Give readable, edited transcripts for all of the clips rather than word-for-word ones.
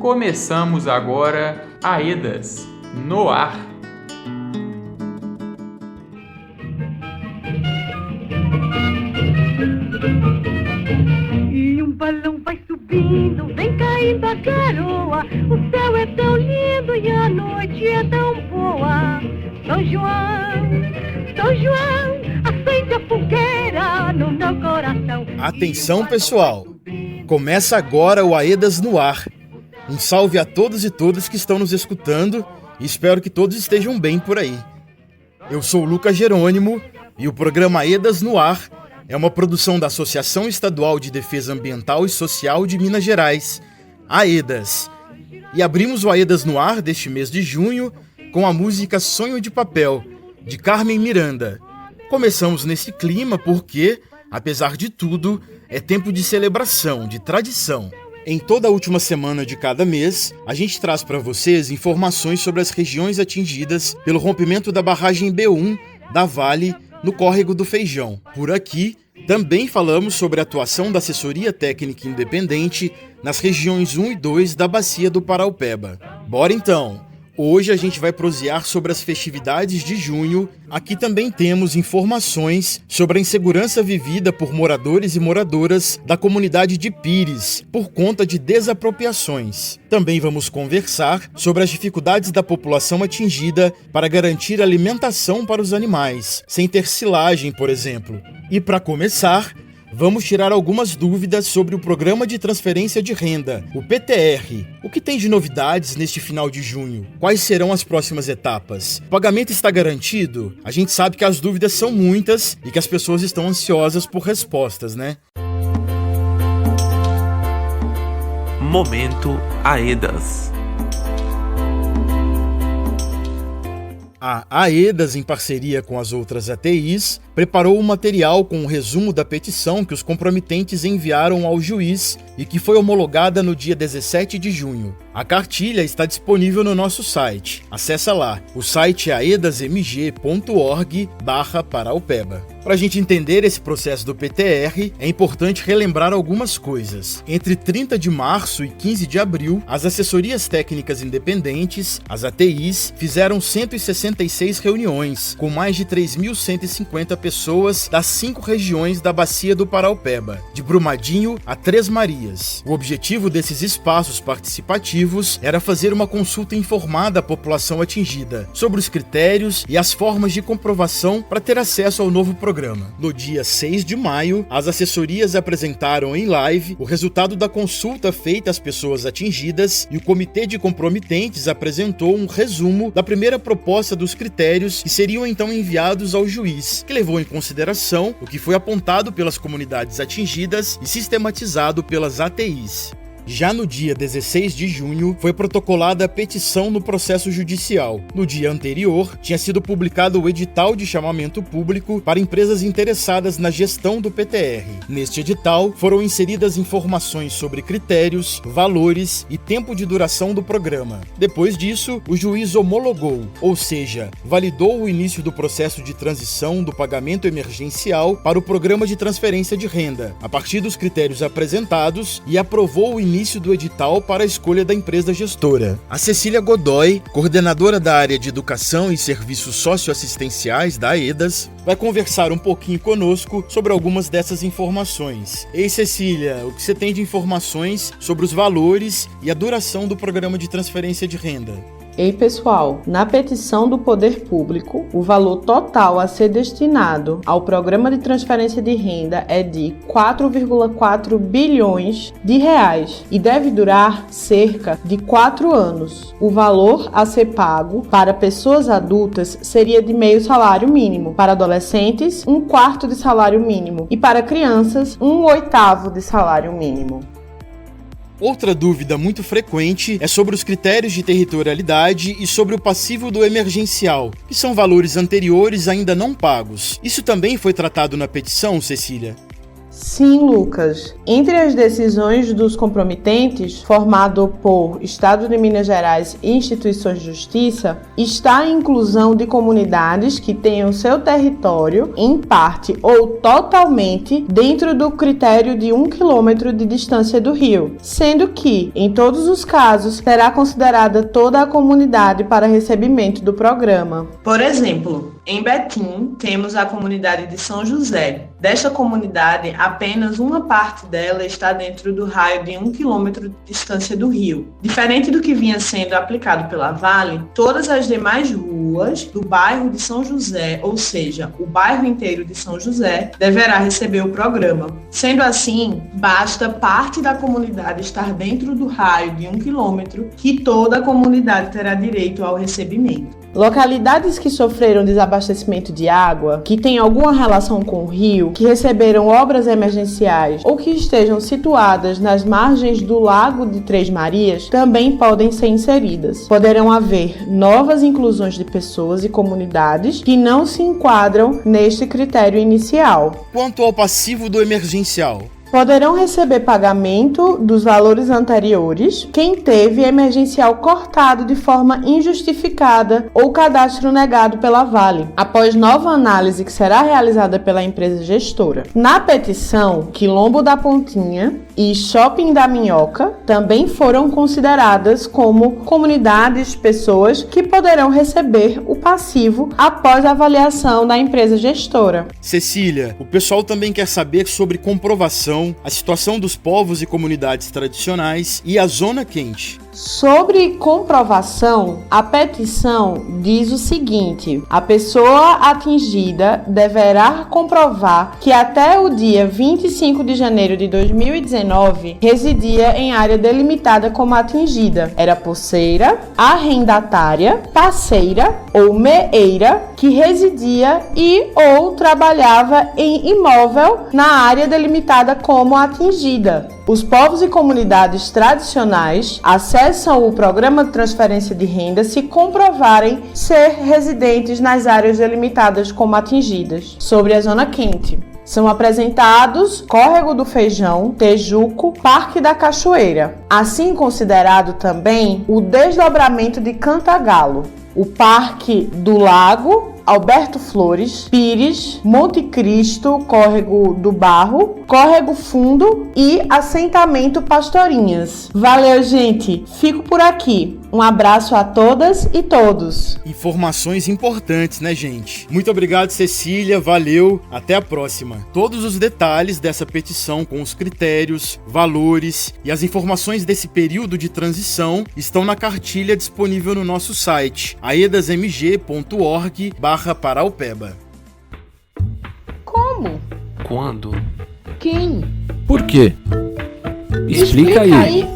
Começamos agora AEDAS no ar. E um balão vai subindo, vem caindo a garoa. O céu é tão lindo e a noite é tão boa. São João, acende a fogueira no meu coração. Atenção, pessoal! Começa agora o AEDAS no ar. Um salve a todos e todas que estão nos escutando e espero que todos estejam bem por aí. Eu sou o Lucas Jerônimo e o programa AEDAS no ar é uma produção da Associação Estadual de Defesa Ambiental e Social de Minas Gerais, AEDAS. E abrimos o AEDAS no ar deste mês de junho com a música Sonho de Papel, de Carmen Miranda. Começamos nesse clima porque, apesar de tudo, é tempo de celebração, de tradição. Em toda a última semana de cada mês, a gente traz para vocês informações sobre as regiões atingidas pelo rompimento da barragem B1 da Vale no Córrego do Feijão. Por aqui, também falamos sobre a atuação da Assessoria Técnica Independente nas regiões 1 e 2 da Bacia do Paraupeba. Bora então! Hoje a gente vai prosear sobre as festividades de junho. Aqui também temos informações sobre a insegurança vivida por moradores e moradoras da comunidade de Pires, por conta de desapropriações. Também vamos conversar sobre as dificuldades da população atingida para garantir alimentação para os animais, sem ter silagem, por exemplo. E para começar, vamos tirar algumas dúvidas sobre o Programa de Transferência de Renda, o PTR. O que tem de novidades neste final de junho? Quais serão as próximas etapas? O pagamento está garantido? A gente sabe que as dúvidas são muitas e que as pessoas estão ansiosas por respostas, né? Momento AEDAS. A AEDAS, em parceria com as outras ATIs, preparou um material com um resumo da petição que os comprometentes enviaram ao juiz e que foi homologada no dia 17 de junho. A cartilha está disponível no nosso site. Acesse lá. O site é aedasmg.org/Paraupeba. Para a gente entender esse processo do PTR, é importante relembrar algumas coisas. Entre 30 de março e 15 de abril, as Assessorias Técnicas Independentes, as ATIs, fizeram 166 reuniões, com mais de 3.150 pessoas das 5 regiões da Bacia do Paraupeba, de Brumadinho a Três Marias. O objetivo desses espaços participativos era fazer uma consulta informada à população atingida sobre os critérios e as formas de comprovação para ter acesso ao novo programa. No dia 6 de maio, as assessorias apresentaram em live o resultado da consulta feita às pessoas atingidas e o Comitê de Comprometentes apresentou um resumo da primeira proposta dos critérios que seriam então enviados ao juiz, que levou em consideração o que foi apontado pelas comunidades atingidas e sistematizado pelas ATIs. Já no dia 16 de junho, foi protocolada a petição no processo judicial. No dia anterior, tinha sido publicado o edital de chamamento público para empresas interessadas na gestão do PTR. Neste edital, foram inseridas informações sobre critérios, valores e tempo de duração do programa. Depois disso, o juiz homologou, ou seja, validou o início do processo de transição do pagamento emergencial para o Programa de Transferência de Renda, a partir dos critérios apresentados, e aprovou o início do edital para a escolha da empresa gestora. A Cecília Godoy, coordenadora da área de Educação e Serviços Socioassistenciais da AEDAS, vai conversar um pouquinho conosco sobre algumas dessas informações. Ei, Cecília, o que você tem de informações sobre os valores e a duração do Programa de Transferência de Renda? Ei, pessoal, na petição do Poder Público, o valor total a ser destinado ao Programa de Transferência de Renda é de 4,4 bilhões de reais e deve durar cerca de 4 anos. O valor a ser pago para pessoas adultas seria de meio salário mínimo, para adolescentes, 1/4 de salário mínimo e para crianças, 1/8 de salário mínimo. Outra dúvida muito frequente é sobre os critérios de territorialidade e sobre o passivo do emergencial, que são valores anteriores ainda não pagos. Isso também foi tratado na petição, Cecília? Sim, Lucas. Entre as decisões dos comprometentes, formado por Estado de Minas Gerais e instituições de justiça, está a inclusão de comunidades que tenham seu território, em parte ou totalmente, dentro do critério de 1 quilômetro de distância do rio, sendo que, em todos os casos, será considerada toda a comunidade para recebimento do programa. Por exemplo, em Betim, temos a comunidade de São José. Desta comunidade, apenas uma parte dela está dentro do raio de 1 quilômetro de distância do rio. Diferente do que vinha sendo aplicado pela Vale, todas as demais ruas do bairro de São José, ou seja, o bairro inteiro de São José, deverá receber o programa. Sendo assim, basta parte da comunidade estar dentro do raio de 1 quilômetro que toda a comunidade terá direito ao recebimento. Localidades que sofreram desabastecimento de água, que têm alguma relação com o rio, que receberam obras emergenciais ou que estejam situadas nas margens do Lago de Três Marias também podem ser inseridas. Poderão haver novas inclusões de pessoas e comunidades que não se enquadram neste critério inicial. Quanto ao passivo do emergencial, poderão receber pagamento dos valores anteriores quem teve emergencial cortado de forma injustificada ou cadastro negado pela Vale, após nova análise que será realizada pela empresa gestora. Na petição, Quilombo da Pontinha e Shopping da Minhoca também foram consideradas como comunidades, pessoas que poderão receber o passivo após a avaliação da empresa gestora. Cecília, o pessoal também quer saber sobre comprovação, a situação dos povos e comunidades tradicionais e a zona quente. Sobre comprovação, a petição diz o seguinte: a pessoa atingida deverá comprovar que até o dia 25 de janeiro de 2019 residia em área delimitada como atingida, era posseira, arrendatária, parceira ou meeira que residia e ou trabalhava em imóvel na área delimitada como atingida. Os povos e comunidades tradicionais acessam o Programa de Transferência de Renda se comprovarem ser residentes nas áreas delimitadas como atingidas. Sobre a zona quente, são apresentados Córrego do Feijão, Tejuco, Parque da Cachoeira. Assim considerado também o desdobramento de Cantagalo, o Parque do Lago, Alberto Flores, Pires, Monte Cristo, Córrego do Barro, Córrego Fundo e Assentamento Pastorinhas. Valeu, gente! Fico por aqui. Um abraço a todas e todos. Informações importantes, né, gente? Muito obrigado, Cecília. Valeu. Até a próxima. Todos os detalhes dessa petição com os critérios, valores e as informações desse período de transição estão na cartilha disponível no nosso site aedasmg.org/Paraupeba. Como? Quando? Quem? Por quê? Explica aí.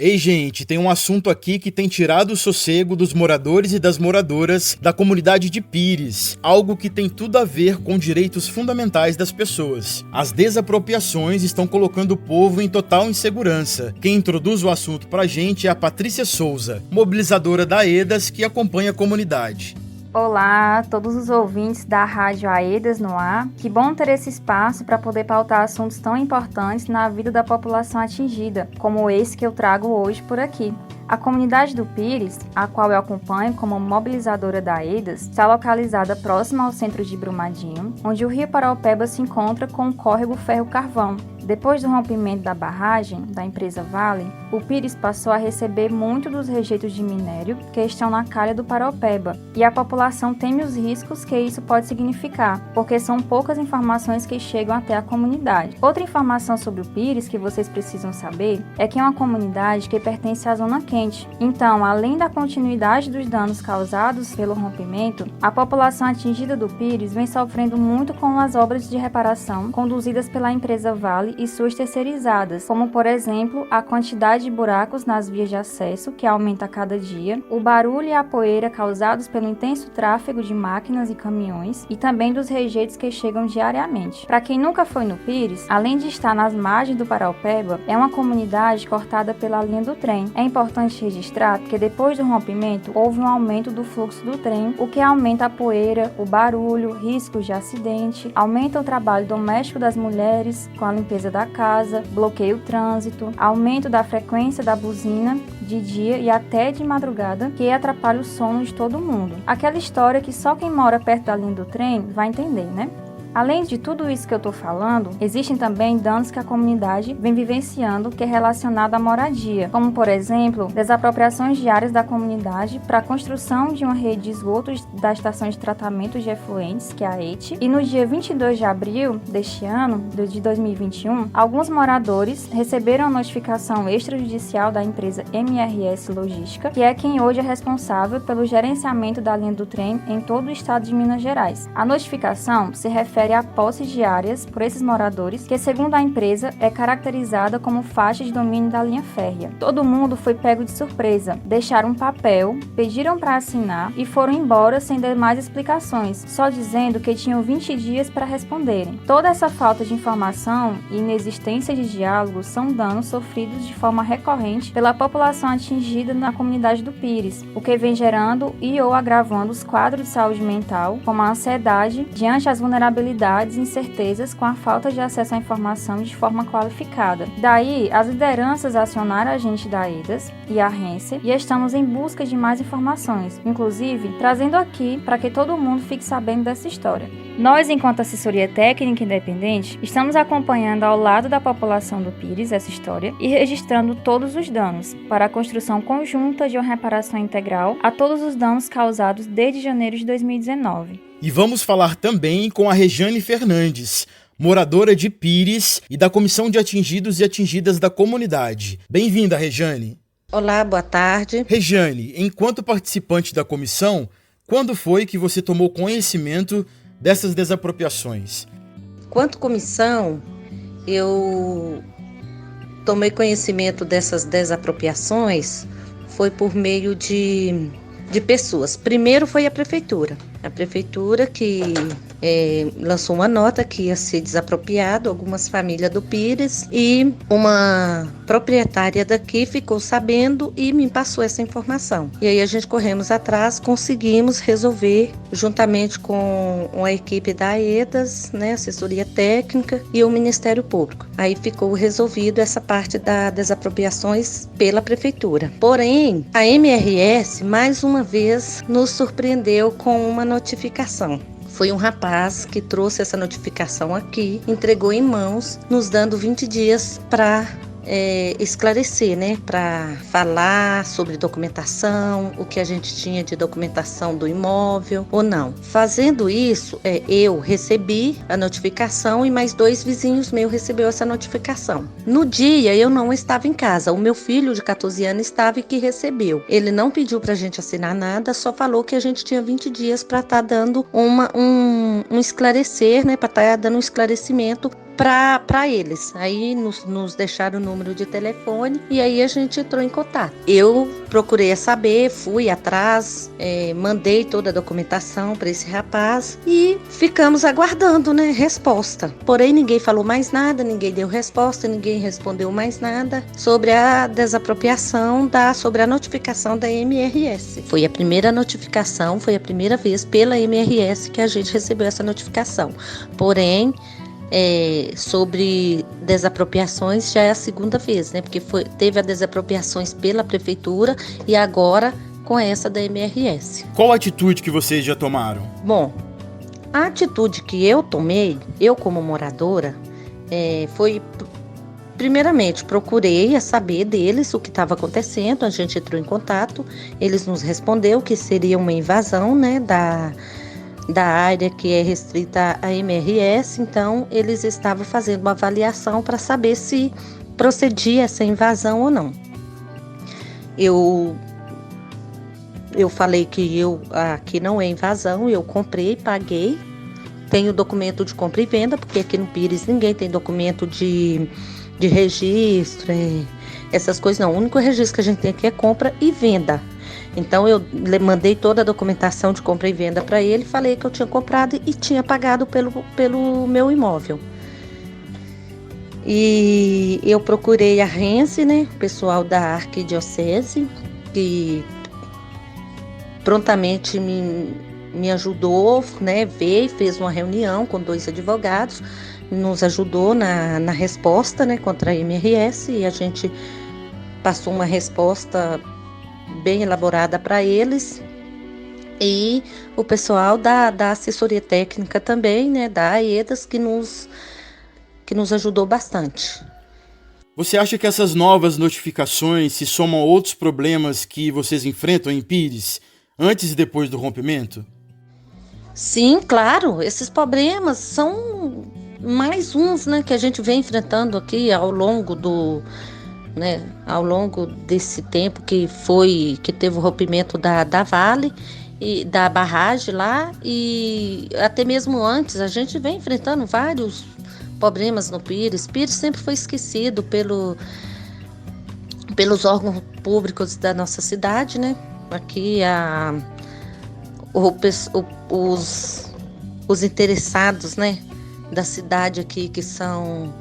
Ei, gente, tem um assunto aqui que tem tirado o sossego dos moradores e das moradoras da comunidade de Pires, algo que tem tudo a ver com direitos fundamentais das pessoas. As desapropriações estão colocando o povo em total insegurança. Quem introduz o assunto pra gente é a Patrícia Souza, mobilizadora da AEDAS que acompanha a comunidade. Olá a todos os ouvintes da Rádio AEDAS no ar. Que bom ter esse espaço para poder pautar assuntos tão importantes na vida da população atingida, como esse que eu trago hoje por aqui. A comunidade do Pires, a qual eu acompanho como mobilizadora da AEDAS, está localizada próxima ao centro de Brumadinho, onde o rio Paraupeba se encontra com o córrego Ferro Carvão. Depois do rompimento da barragem da empresa Vale, o Pires passou a receber muito dos rejeitos de minério que estão na calha do Paraupeba, e a população teme os riscos que isso pode significar, porque são poucas informações que chegam até a comunidade. Outra informação sobre o Pires que vocês precisam saber é que é uma comunidade que pertence à zona quente. Então, além da continuidade dos danos causados pelo rompimento, a população atingida do Pires vem sofrendo muito com as obras de reparação conduzidas pela empresa Vale e suas terceirizadas, como por exemplo a quantidade de buracos nas vias de acesso, que aumenta a cada dia, o barulho e a poeira causados pelo intenso tráfego de máquinas e caminhões e também dos rejeitos que chegam diariamente. Para quem nunca foi no Pires, além de estar nas margens do Paraupeba, é uma comunidade cortada pela linha do trem. É importante importante registrar que depois do rompimento houve um aumento do fluxo do trem, o que aumenta a poeira, o barulho, riscos de acidente, aumenta o trabalho doméstico das mulheres com a limpeza da casa, bloqueia o trânsito, aumento da frequência da buzina de dia e até de madrugada, que atrapalha o sono de todo mundo. Aquela história que só quem mora perto da linha do trem vai entender, né? Além de tudo isso que eu estou falando, existem também danos que a comunidade vem vivenciando que é relacionado à moradia, como, por exemplo, desapropriações diárias da comunidade para a construção de uma rede de esgotos da Estação de Tratamento de Efluentes, que é a ET, e no dia 22 de abril deste ano, de 2021, alguns moradores receberam a notificação extrajudicial da empresa MRS Logística, que é quem hoje é responsável pelo gerenciamento da linha do trem em todo o estado de Minas Gerais. A notificação se refere a posses diárias por esses moradores, que, segundo a empresa, é caracterizada como faixa de domínio da linha férrea. Todo mundo foi pego de surpresa, deixaram um papel, pediram para assinar e foram embora sem dar mais explicações, só dizendo que tinham 20 dias para responderem. Toda essa falta de informação e inexistência de diálogo são danos sofridos de forma recorrente pela população atingida na comunidade do Pires, o que vem gerando e ou agravando os quadros de saúde mental, como a ansiedade, diante das vulnerabilidades e incertezas com a falta de acesso à informação de forma qualificada. Daí, as lideranças acionaram a gente da EDAS e a Rense e estamos em busca de mais informações, inclusive trazendo aqui para que todo mundo fique sabendo dessa história. Nós, enquanto assessoria técnica independente, estamos acompanhando ao lado da população do Pires essa história e registrando todos os danos para a construção conjunta de uma reparação integral a todos os danos causados desde janeiro de 2019. E vamos falar também com a Rejane Fernandes, moradora de Pires e da Comissão de Atingidos e Atingidas da Comunidade. Bem-vinda, Rejane. Olá, boa tarde. Rejane, enquanto participante da comissão, quando foi que você tomou conhecimento dessas desapropriações? Quanto comissão, eu tomei conhecimento dessas desapropriações foi por meio de pessoas. Primeiro foi a prefeitura que lançou uma nota que ia ser desapropriado algumas famílias do Pires e uma proprietária daqui ficou sabendo e me passou essa informação. E aí a gente corremos atrás, conseguimos resolver juntamente com a equipe da EDAS, né, assessoria técnica e o Ministério Público. Aí ficou resolvido essa parte das desapropriações pela prefeitura. Porém, a MRS mais uma vez nos surpreendeu com uma notificação. Foi um rapaz que trouxe essa notificação aqui, entregou em mãos, nos dando 20 dias para esclarecer, né, para falar sobre documentação, o que a gente tinha de documentação do imóvel ou não. Fazendo isso, eu recebi a notificação e mais 2 vizinhos meus recebeu essa notificação. No dia eu não estava em casa, o meu filho de 14 anos estava e que recebeu. Ele não pediu para a gente assinar nada, só falou que a gente tinha 20 dias para estar dando um esclarecer, né, para estar dando um esclarecimento para eles. Aí nos deixaram o número de telefone e aí a gente entrou em contato. Eu procurei saber, fui atrás, mandei toda a documentação para esse rapaz e ficamos aguardando, né, resposta. Porém, ninguém falou mais nada, ninguém deu resposta, ninguém respondeu mais nada sobre a desapropriação, sobre a notificação da MRS. Foi a primeira notificação, foi a primeira vez pela MRS que a gente recebeu essa notificação. Porém, sobre desapropriações já é a segunda vez, né? Porque teve a desapropriações pela prefeitura e agora com essa da MRS. Qual a atitude que vocês já tomaram? Bom, a atitude que eu tomei, eu como moradora, foi... Primeiramente, procurei saber deles o que estava acontecendo, a gente entrou em contato, eles nos responderam que seria uma invasão, né, da área que é restrita à MRS, então eles estavam fazendo uma avaliação para saber se procedia essa invasão ou não. Eu falei que aqui não é invasão, eu comprei, paguei, tenho documento de compra e venda, porque aqui no Pires ninguém tem documento de registro, essas coisas não. O único registro que a gente tem aqui é compra e venda. Então eu mandei toda a documentação de compra e venda para ele, falei que eu tinha comprado e tinha pagado pelo meu imóvel. E eu procurei a Rense, né, o pessoal da Arquidiocese, que prontamente me ajudou, né, veio, fez uma reunião com 2 advogados, nos ajudou na resposta, né, contra a MRS, e a gente passou uma resposta bem elaborada para eles. E o pessoal da assessoria técnica também, né, da AEDAS, que nos ajudou bastante. Você acha que essas novas notificações se somam a outros problemas que vocês enfrentam em Pires, antes e depois do rompimento? Sim, claro, esses problemas são mais uns, né, que a gente vem enfrentando aqui ao longo desse tempo que teve o rompimento da Vale e da barragem lá, e até mesmo antes a gente vem enfrentando vários problemas no Pires. Pires sempre foi esquecido pelos órgãos públicos da nossa cidade, né? Aqui os interessados, né, da cidade aqui, que são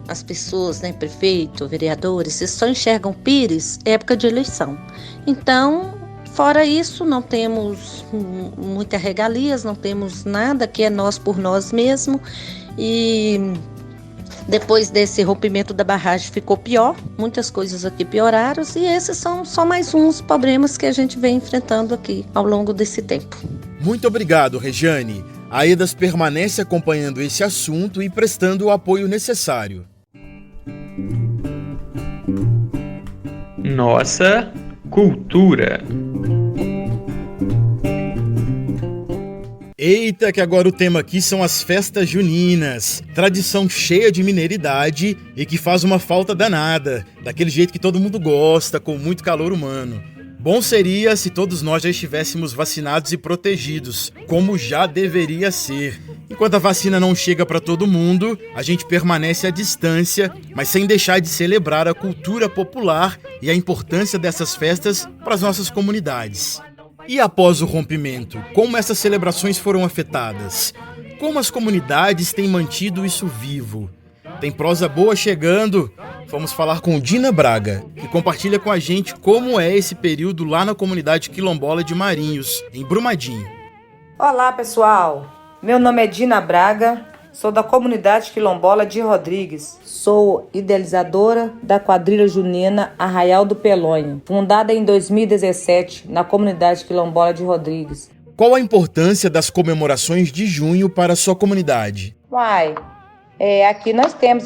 as pessoas, né, prefeito, vereadores, eles só enxergam Pires época de eleição. Então, fora isso, não temos muitas regalias, não temos nada que é nós por nós mesmos. E depois desse rompimento da barragem ficou pior, muitas coisas aqui pioraram, e esses são só mais uns problemas que a gente vem enfrentando aqui ao longo desse tempo. Muito obrigado, Regiane. A AEDAS permanece acompanhando esse assunto e prestando o apoio necessário. Nossa cultura. Eita, que agora o tema aqui são as festas juninas. Tradição cheia de mineiridade e que faz uma falta danada, daquele jeito que todo mundo gosta, com muito calor humano. Bom seria se todos nós já estivéssemos vacinados e protegidos, como já deveria ser. Enquanto a vacina não chega para todo mundo, a gente permanece à distância, mas sem deixar de celebrar a cultura popular e a importância dessas festas para as nossas comunidades. E após o rompimento, como essas celebrações foram afetadas? Como as comunidades têm mantido isso vivo? Tem prosa boa chegando. Vamos falar com Dina Braga, que compartilha com a gente como é esse período lá na comunidade quilombola de Marinhos, em Brumadinho. Olá, pessoal. Meu nome é Dina Braga, sou da comunidade quilombola de Rodrigues. Sou idealizadora da quadrilha junina Arraial do Pelonha, fundada em 2017 na comunidade quilombola de Rodrigues. Qual a importância das comemorações de junho para a sua comunidade? Aqui nós temos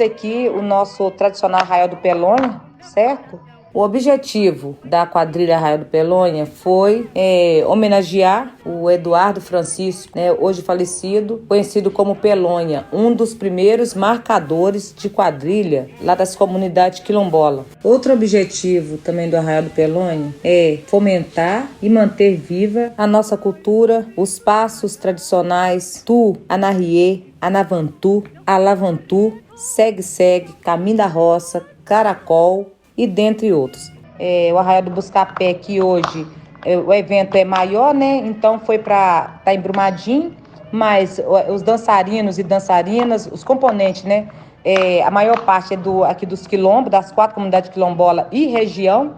o nosso tradicional Arraial do Pelonha, certo? O objetivo da quadrilha Arraial do Pelonha foi homenagear o Eduardo Francisco, né, hoje falecido, conhecido como Pelonha, um dos primeiros marcadores de quadrilha lá das comunidades quilombola. Outro objetivo também do Arraial do Pelonha é fomentar e manter viva a nossa cultura, os passos tradicionais Tu, Anahie, Anavantu, Alavantu, Segue-Segue, Caminho da Roça, Caracol e dentre outros. O Arraial do Buscapé, que hoje o evento é maior, né? Então foi para estar em Brumadinho, mas os dançarinos e dançarinas, os componentes, né? A maior parte é aqui dos quilombos, das 4 comunidades quilombola e região,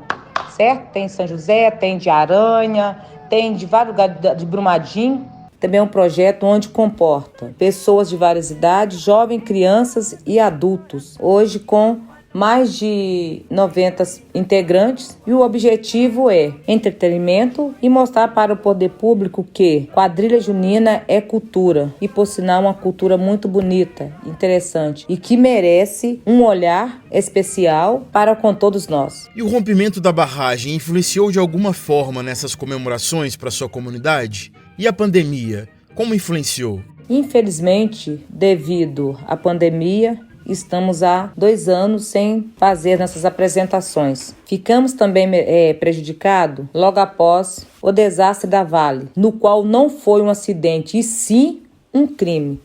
certo? Tem São José, tem de Aranha, tem de vários lugares de Brumadinho. Também é um projeto onde comporta pessoas de várias idades, jovens, crianças e adultos. Hoje com mais de 90 integrantes, e o objetivo é entretenimento e mostrar para o poder público que quadrilha junina é cultura, e por sinal uma cultura muito bonita, interessante e que merece um olhar especial para com todos nós. E o rompimento da barragem influenciou de alguma forma nessas comemorações para sua comunidade? E a pandemia, como influenciou? Infelizmente, devido à pandemia, estamos há 2 anos sem fazer nossas apresentações. Ficamos também prejudicados logo após o desastre da Vale, no qual não foi um acidente, e sim um crime.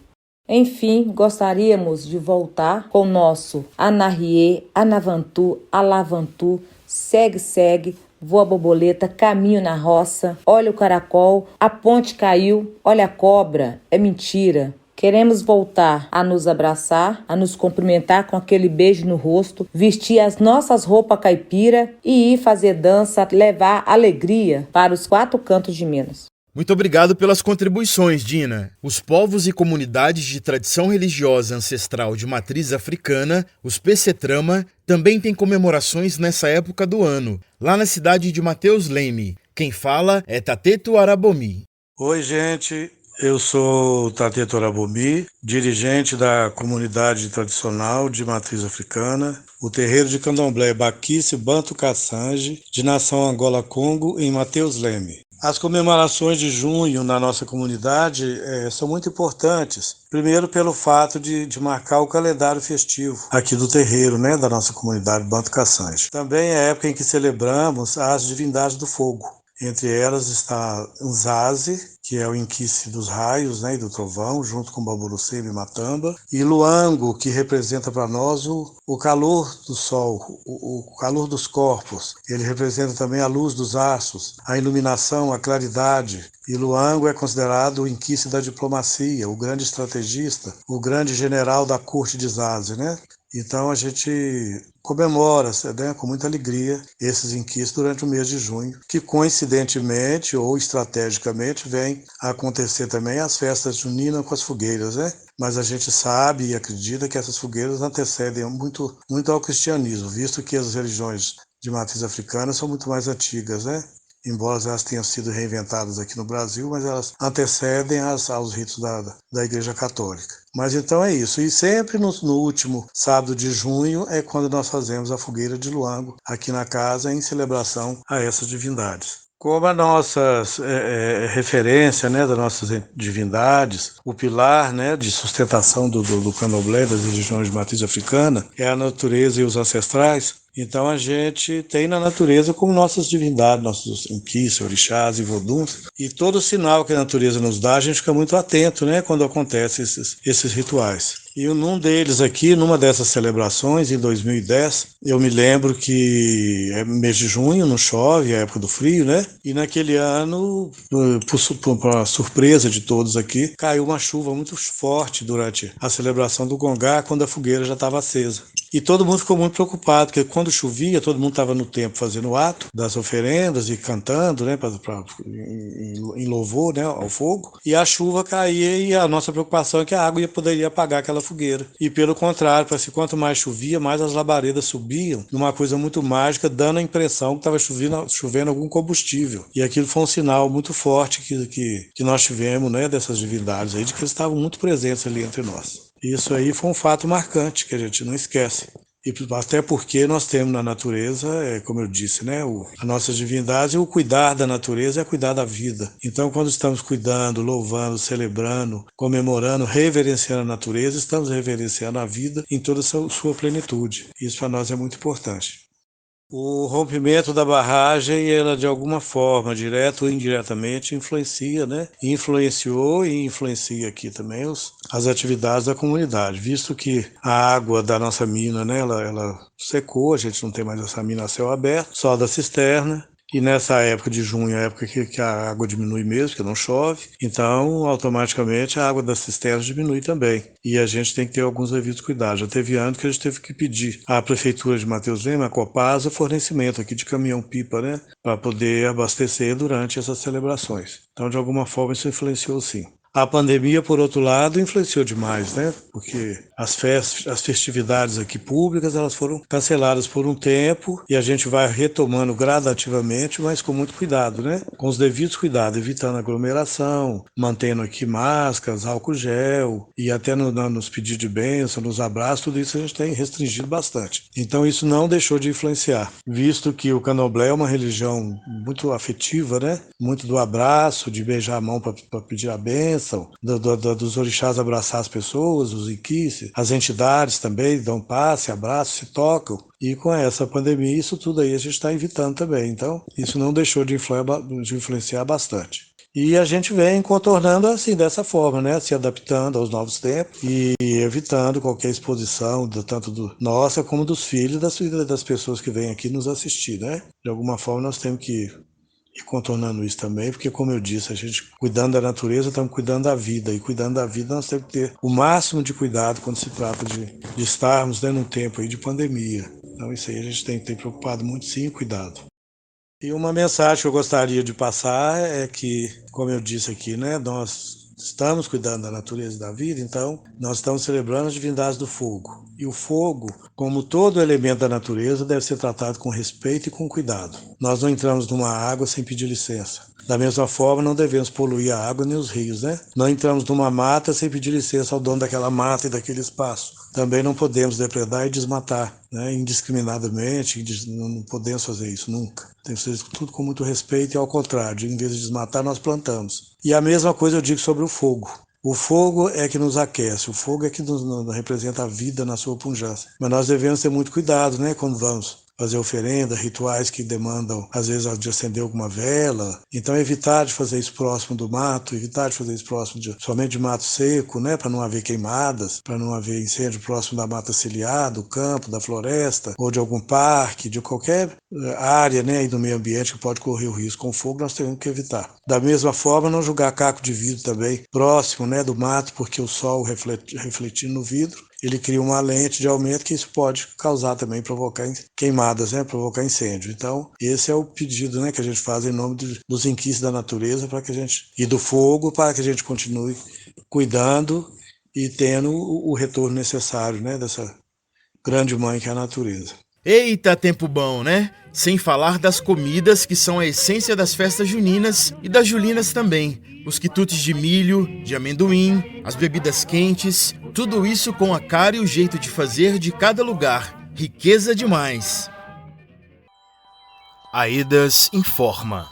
Enfim, gostaríamos de voltar com o nosso Anahie, Anavantu, Alavantu, Segue-Segue, Voa Borboleta, Caminho na Roça, Olha o Caracol, A Ponte Caiu, Olha a Cobra, É Mentira, Queremos voltar a nos abraçar, a nos cumprimentar com aquele beijo no rosto, vestir as nossas roupas caipira e ir fazer dança, levar alegria para os 4 cantos de Minas. Muito obrigado pelas contribuições, Dina. Os povos e comunidades de tradição religiosa ancestral de matriz africana, os Pecetrama, também têm comemorações nessa época do ano, lá na cidade de Mateus Leme. Quem fala é Tateto Arabomi. Oi, gente. Eu sou Tateto Arabomi, dirigente da comunidade tradicional de matriz africana, o terreiro de candomblé Baquice Banto Kassange, de nação Angola-Congo, em Mateus Leme. As comemorações de junho na nossa comunidade são muito importantes. Primeiro pelo fato de marcar o calendário festivo aqui do terreiro, né, da nossa comunidade Banto Kassange. Também é a época em que celebramos as divindades do fogo. Entre elas está Nzazi, que é o inquice dos raios, né, e do trovão, junto com Baburucema e Matamba, e Luango, que representa para nós o calor do sol, o calor dos corpos. Ele representa também a luz dos astros, a iluminação, a claridade. E Luango é considerado o inquice da diplomacia, o grande estrategista, o grande general da corte de Zazi, né? Então a gente comemora, né, com muita alegria esses inquices durante o mês de junho, que coincidentemente ou estrategicamente vem a acontecer também as festas juninas com as fogueiras, né? Mas a gente sabe e acredita que essas fogueiras antecedem muito ao cristianismo, visto que as religiões de matriz africana são muito mais antigas, né? Embora elas tenham sido reinventadas aqui no Brasil, mas elas antecedem aos ritos da Igreja Católica. Mas então é isso. E sempre no último sábado de junho é quando nós fazemos a fogueira de Luango aqui na casa em celebração a essas divindades. Como a nossa referência, né, das nossas divindades, o pilar, né, de sustentação do candomblé, das religiões de matriz africana, é a natureza e os ancestrais. Então a gente tem na natureza como nossas divindades, nossos inquices, orixás e voduns, e todo sinal que a natureza nos dá, a gente fica muito atento, né, quando acontecem esses rituais. E num deles aqui, numa dessas celebrações, em 2010, eu me lembro que é mês de junho, não chove, é a época do frio, né? E naquele ano, por surpresa de todos aqui, caiu uma chuva muito forte durante a celebração do Gongá, quando a fogueira já estava acesa. E todo mundo ficou muito preocupado, porque quando chovia, todo mundo estava no templo fazendo o ato das oferendas e cantando, né, em louvor, né, ao fogo. E a chuva caía e a nossa preocupação é que a água poderia apagar aquela fogueira. E pelo contrário, parece que quanto mais chovia, mais as labaredas subiam, numa coisa muito mágica, dando a impressão que estava chovendo algum combustível. E aquilo foi um sinal muito forte que nós tivemos, né, dessas divindades aí, de que eles estavam muito presentes ali entre nós. Isso aí foi um fato marcante que a gente não esquece. E até porque nós temos na natureza, como eu disse, né, a nossa divindade, o cuidar da natureza é cuidar da vida. Então, quando estamos cuidando, louvando, celebrando, comemorando, reverenciando a natureza, estamos reverenciando a vida em toda a sua plenitude. Isso para nós é muito importante. O rompimento da barragem, ela de alguma forma, direto ou indiretamente, influencia, né? Influenciou e influencia aqui também as atividades da comunidade, visto que a água da nossa mina, né, ela secou, a gente não tem mais essa mina a céu aberto, só da cisterna. E nessa época de junho, é a época que a água diminui mesmo, que não chove, então automaticamente a água das cisternas diminui também. E a gente tem que ter alguns devidos cuidados. Já teve anos que a gente teve que pedir à Prefeitura de Mateus Leme, a Copasa, fornecimento aqui de caminhão-pipa, né, para poder abastecer durante essas celebrações. Então, de alguma forma, isso influenciou sim. A pandemia, por outro lado, influenciou demais, né? Porque as festividades aqui públicas, elas foram canceladas por um tempo e a gente vai retomando gradativamente, mas com muito cuidado, né? Com os devidos cuidados, evitando aglomeração, mantendo aqui máscaras, álcool gel e até nos pedidos de bênção, nos abraços, tudo isso a gente tem restringido bastante. Então isso não deixou de influenciar, visto que o candomblé é uma religião muito afetiva, né? Muito do abraço, de beijar a mão para pedir a bênção, dos orixás abraçar as pessoas, os inquices, as entidades também dão passe, abraço, se tocam. E com essa pandemia, isso tudo aí a gente está evitando também. Então, isso não deixou de influenciar bastante. E a gente vem contornando assim, dessa forma, né? Se adaptando aos novos tempos e evitando qualquer exposição, tanto nossa como dos filhos das pessoas que vêm aqui nos assistir, né? De alguma forma, nós temos que e contornando isso também, porque, como eu disse, a gente cuidando da natureza, estamos cuidando da vida, e cuidando da vida nós temos que ter o máximo de cuidado quando se trata de estarmos, né, num tempo aí de pandemia. Então isso aí a gente tem que ter preocupado muito, sim, cuidado. E uma mensagem que eu gostaria de passar é que, como eu disse aqui, né, nós estamos cuidando da natureza e da vida, então nós estamos celebrando as divindades do fogo. E o fogo, como todo elemento da natureza, deve ser tratado com respeito e com cuidado. Nós não entramos numa água sem pedir licença. Da mesma forma, não devemos poluir a água nem os rios, né? Não entramos numa mata sem pedir licença ao dono daquela mata e daquele espaço. Também não podemos depredar e desmatar, né, indiscriminadamente, não podemos fazer isso nunca. Tem que ser tudo com muito respeito e, ao contrário, em vez de desmatar, nós plantamos. E a mesma coisa eu digo sobre o fogo. O fogo é que nos aquece, o fogo é que nos representa a vida na sua pujança. Mas nós devemos ter muito cuidado, né, quando vamos fazer oferenda, rituais que demandam, às vezes, de acender alguma vela. Então, evitar de fazer isso próximo do mato, evitar de fazer isso próximo somente de mato seco, né, para não haver queimadas, para não haver incêndio próximo da mata ciliar, do campo, da floresta, ou de algum parque, de qualquer área, né, aí do meio ambiente que pode correr o risco com fogo, nós temos que evitar. Da mesma forma, não jogar caco de vidro também próximo, né, do mato, porque o sol refletindo no vidro, ele cria uma lente de aumento que isso pode causar também, provocar queimadas, né, provocar incêndio. Então, esse é o pedido, né, que a gente faz em nome dos inquisitos da natureza e do fogo, para que a gente continue cuidando e tendo o retorno necessário, né, dessa grande mãe que é a natureza. Eita, tempo bom, né? Sem falar das comidas que são a essência das festas juninas e das julinas também. Os quitutes de milho, de amendoim, as bebidas quentes, tudo isso com a cara e o jeito de fazer de cada lugar. Riqueza demais. Aedas informa.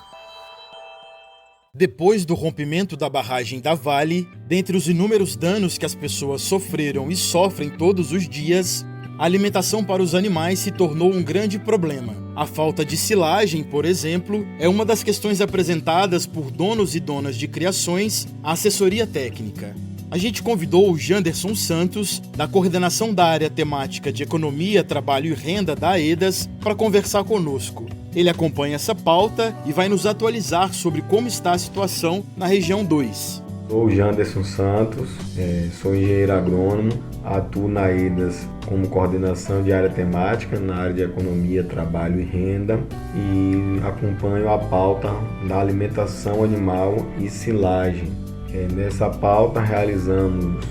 Depois do rompimento da barragem da Vale, dentre os inúmeros danos que as pessoas sofreram e sofrem todos os dias, a alimentação para os animais se tornou um grande problema. A falta de silagem, por exemplo, é uma das questões apresentadas por donos e donas de criações à assessoria técnica. A gente convidou o Janderson Santos, da coordenação da área temática de Economia, Trabalho e Renda da Aedas, para conversar conosco. Ele acompanha essa pauta e vai nos atualizar sobre como está a situação na região 2. Sou o Janderson Santos, sou engenheiro agrônomo, atuo na Aedas como coordenação de área temática na área de Economia, Trabalho e Renda e acompanho a pauta da alimentação animal e silagem. Nessa pauta realizamos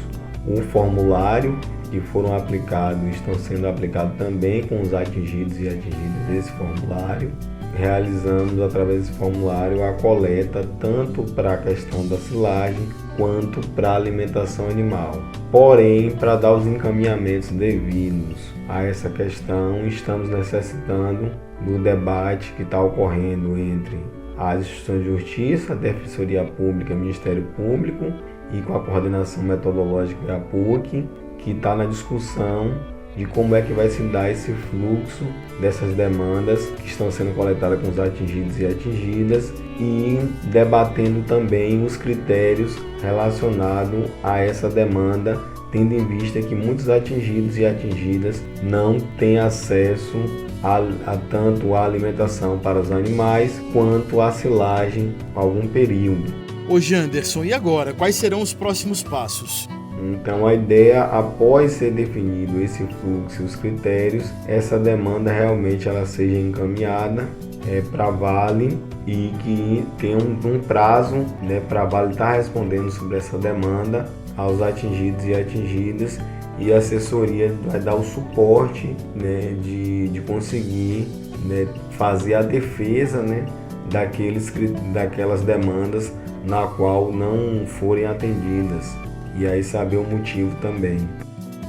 um formulário que foram aplicados, estão sendo aplicados também com os atingidos e atingidas desse formulário. Realizamos através desse formulário a coleta tanto para a questão da silagem quanto para a alimentação animal. Porém, para dar os encaminhamentos devidos a essa questão, estamos necessitando do debate que está ocorrendo entre as instituições de justiça, a Defensoria Pública, Ministério Público e com a coordenação metodológica da PUC, que está na discussão de como é que vai se dar esse fluxo dessas demandas que estão sendo coletadas com os atingidos e atingidas e debatendo também os critérios relacionados a essa demanda, tendo em vista que muitos atingidos e atingidas não têm acesso a tanto a alimentação para os animais quanto a silagem por algum período. Ô Janderson, e agora? Quais serão os próximos passos? Então a ideia, após ser definido esse fluxo e os critérios, essa demanda realmente ela seja encaminhada para a Vale e que tenha um prazo, né, para a Vale estar respondendo sobre essa demanda aos atingidos e atingidas, e a assessoria vai dar o suporte, né, de conseguir, né, fazer a defesa, né, daquelas demandas na qual não forem atendidas. E aí saber o motivo também.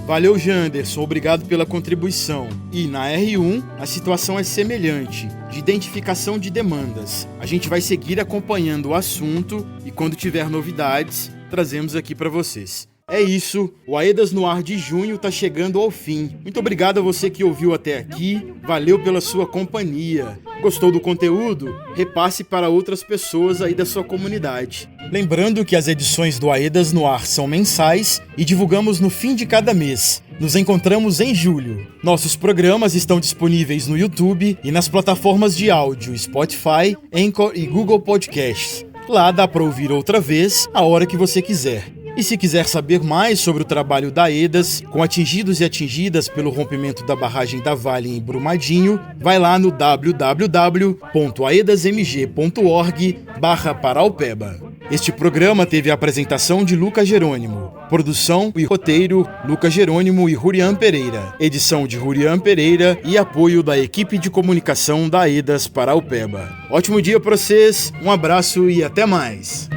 Valeu, Janderson, obrigado pela contribuição. E na R1, a situação é semelhante, de identificação de demandas. A gente vai seguir acompanhando o assunto e quando tiver novidades, trazemos aqui para vocês. É isso, o Aedas no Ar de junho tá chegando ao fim. Muito obrigado a você que ouviu até aqui, valeu pela sua companhia. Gostou do conteúdo? Repasse para outras pessoas aí da sua comunidade. Lembrando que as edições do Aedas no Ar são mensais e divulgamos no fim de cada mês. Nos encontramos em julho. Nossos programas estão disponíveis no YouTube e nas plataformas de áudio Spotify, Anchor e Google Podcasts. Lá dá para ouvir outra vez, a hora que você quiser. E se quiser saber mais sobre o trabalho da Aedas, com atingidos e atingidas pelo rompimento da barragem da Vale em Brumadinho, vai lá no www.aedasmg.org/Paraupeba. Este programa teve a apresentação de Lucas Jerônimo, produção e roteiro Lucas Jerônimo e Rurian Pereira, edição de Rurian Pereira e apoio da equipe de comunicação da Aedas Paraupeba. Ótimo dia para vocês, um abraço e até mais!